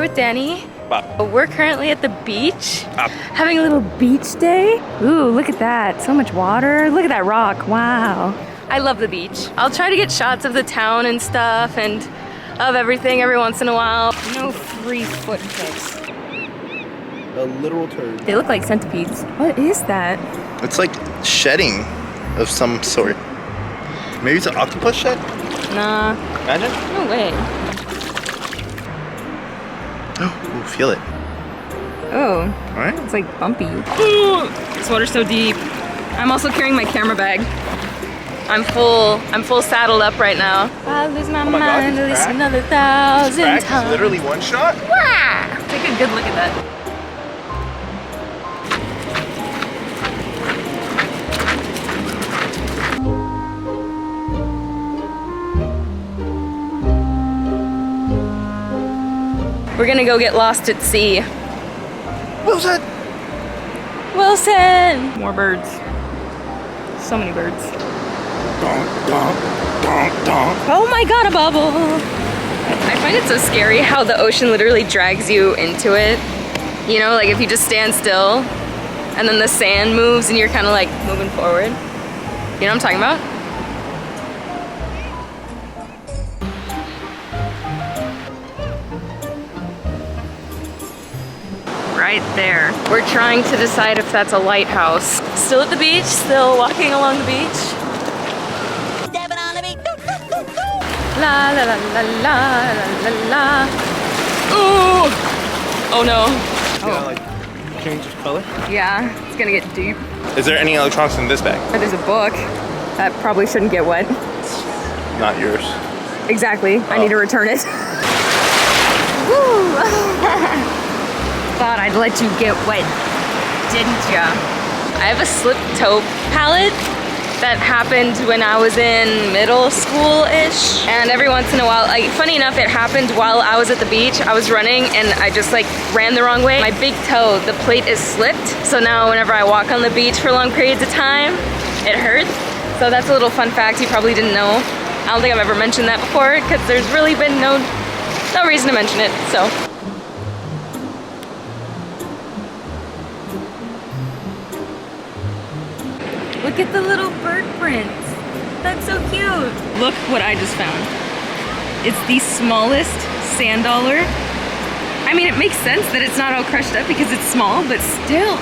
here with Danny. Bob. We're currently at the beach, Bob. having a little beach day. Ooh, look at that. So much water. Look at that rock. Wow. I love the beach. I'll try to get shots of the town and stuff and of everything every once in a while. No free foot pics. A literal turd. They look like centipedes. What is that? It's like shedding of some sort. Maybe it's an octopus shed? Nah. Imagine? No way. Ooh, feel it. Oh. Alright. It's like bumpy. Ooh, this water's so deep. I'm also carrying my camera bag. I'm full saddled up right now. I'll lose my mind at least another 1,000 Crack times. is literally one shot? Wow. Take a good look at that. We're gonna go get lost at sea. Wilson! Wilson! More birds. So many birds. Donk, donk, donk, donk. Oh my god, a bubble! I find it so scary how the ocean literally drags you into it. You know, like if you just stand still and then the sand moves and you're kind of like moving forward. You know what I'm talking about? Right there. We're trying to decide if that's a lighthouse. Still at the beach, still walking along the beach. La la la la la la la. Ooh! Oh no. Gonna like change its color? Yeah, it's gonna get deep. Is there any electronics in this bag? There's a book that probably shouldn't get wet. Not yours. Exactly. I need to return it. Woo! Thought I'd let you get wet, didn't ya? I have a slip toe palette that happened when I was in middle school-ish. And every once in a while, like, funny enough, it happened while I was at the beach. I was running and I just like ran the wrong way. My big toe, the plate is slipped. So now whenever I walk on the beach for long periods of time, it hurts. So that's a little fun fact you probably didn't know. I don't think I've ever mentioned that before because there's really been no reason to mention it, so. Look at the little bird prints. That's so cute. Look what I just found. It's the smallest sand dollar. I mean, it makes sense that it's not all crushed up because it's small, but still.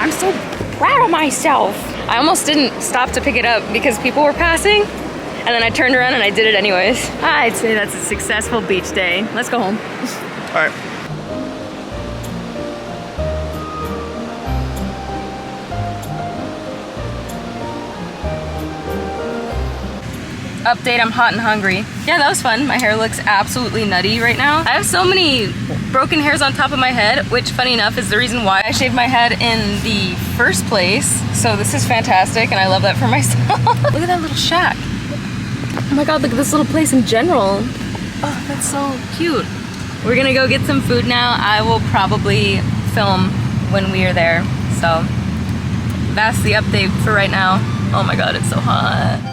I'm so proud of myself. I almost didn't stop to pick it up because people were passing, and then I turned around and I did it anyways. I'd say that's a successful beach day. Let's go home. All right. Update, I'm hot and hungry. Yeah, that was fun. My hair looks absolutely nutty right now. I have so many broken hairs on top of my head, which funny enough is the reason why I shaved my head in the first place. So this is fantastic and I love that for myself. Look at that little shack. Oh my god, look at this little place in general. Oh, that's so cute. We're gonna go get some food now. I will probably film when we are there. So that's the update for right now. Oh my god, it's so hot.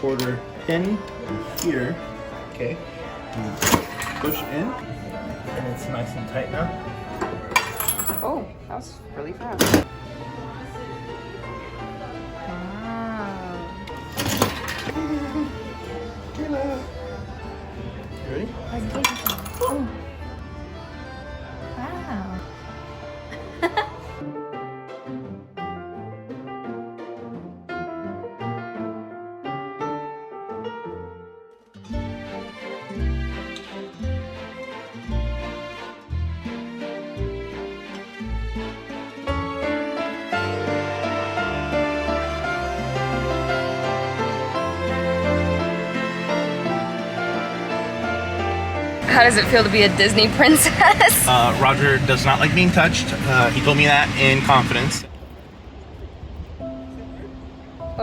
Quarter pin here, okay, and push in, and it's nice and tight now. Oh, that was really fast. Kayla. You ready? Oh. Wow. How does it feel to be a Disney princess? Roger does not like being touched. He told me that in confidence.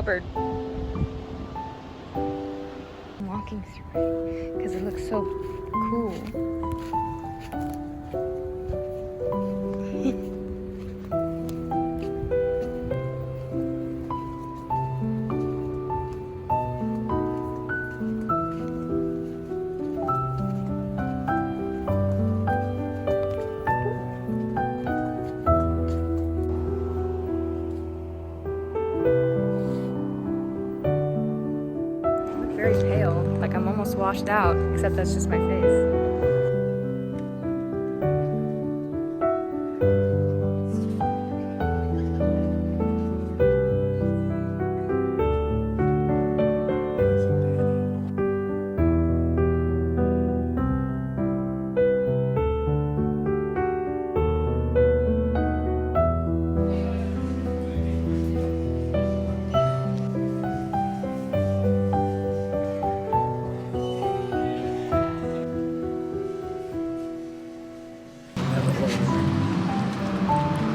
cupboard. I'm walking through it because it looks so cool. Very pale, like I'm almost washed out, except that's just my face.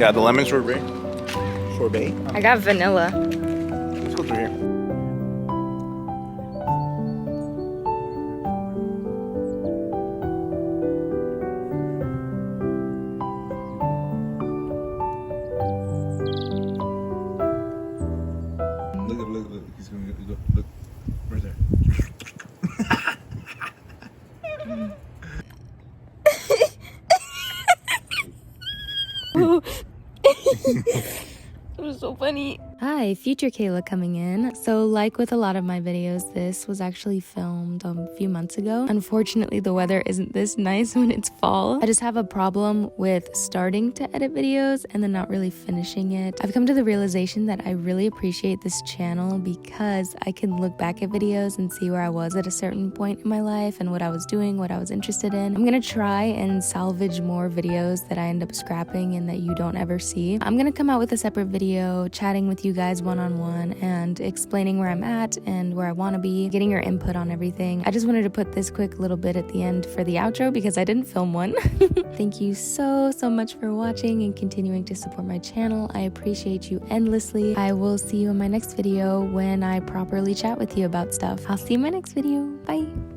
Yeah, the lemon sorbet. Sorbet? I got vanilla. Let's go through here. Look. He's gonna go. Look. Right there. It was so funny. Hi, future Kayla coming in. So like with a lot of my videos, this was actually filmed a few months ago. Unfortunately, the weather isn't this nice when it's fall. I just have a problem with starting to edit videos and then not really finishing it. I've come to the realization that I really appreciate this channel because I can look back at videos and see where I was at a certain point in my life and what I was doing, what I was interested in. I'm gonna try and salvage more videos that I end up scrapping and that you don't ever see. I'm gonna come out with a separate video chatting with you guys one-on-one and explaining where I'm at and where I want to be, getting your input on everything. I just wanted to put this quick little bit at the end for the outro because I didn't film one. Thank you so much for watching and continuing to support my channel. I appreciate you endlessly. I will see you in my next video when I properly chat with you about stuff. I'll see you in my next video. Bye.